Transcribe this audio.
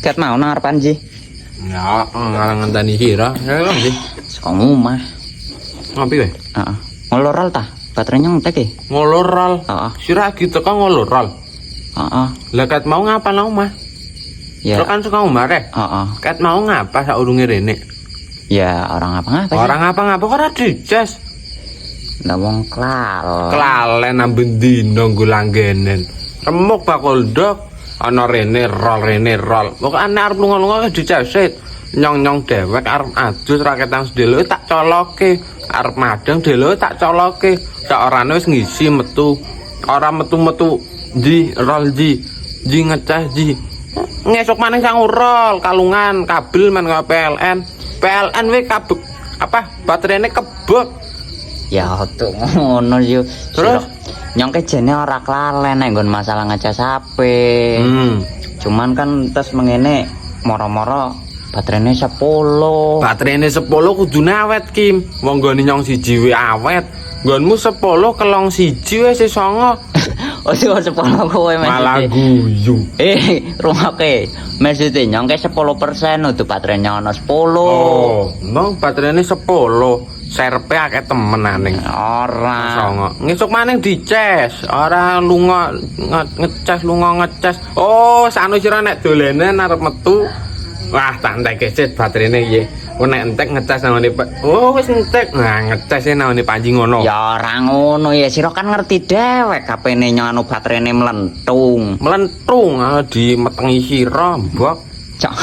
ket mau nang arepan Ji. Ya, ngalang ngenteni sira. Ya lho, Ji. Saka omah. Ngopi kowe? Heeh. Ngoloral ta? Baterainya ngetek e? Ngoloral. Heeh. Sira lagi teko ngoloral. Heeh. Lah ket mau ngapa nang omah? Ya. Lo kan suka omah rek. Heeh. Ket mau ngapa saurunge rene? Ya orang apa-ngapa sih. Orang apa-ngapa kok ora dices. Ndak wong klal. Kelalen amben dino nggo langgenen. Remuk bakul ndok ana rene rol. Pokoke anek arep lunga-lunga dicesit. Nyong-nyong dewek arep adus raketang sedelo tak coloke. Arep madang delo tak coloke. Sak orane wis ngisi metu. Ora metu-metu di rol di. Ji ngecah ji. Ngesuk maning sang rol kalungan kabel men karo PLN. PLN we kabuk apa baterainya kebek. Ya tuh ngono yo. Terus nyongke jene ora klalen nek nggon masalah ngecas HP. Cuman kan tes mengene moro-moro baterainya 10. Baterainya 10 kudune awet Kim. Wong nggone nyong siji we awet. Nggonmu 10 kelong siji wis 9. Oh sih 10 kowe Malah guyu. Rungokke. Maksudnya nyongke 10% untuk baterainya ono 10. Oh, nang baterainya 10. Serpe akeh temen aning. Ora. 9. Ngesuk maning dices. Ora lunga ngecas lunga ngecas. Oh, sanu sira nek dolenen arep metu. Wah, tak entek keset baterainya piye. Nek entek ngecas nangone. Oh, wis entek. Nah, ngecas nangone Panji ngono. Ya ora ngono ya sira kan ngerti dewek HP-ne nyano baterainya melentung. Melentung di metengi sira, mbok. Cok.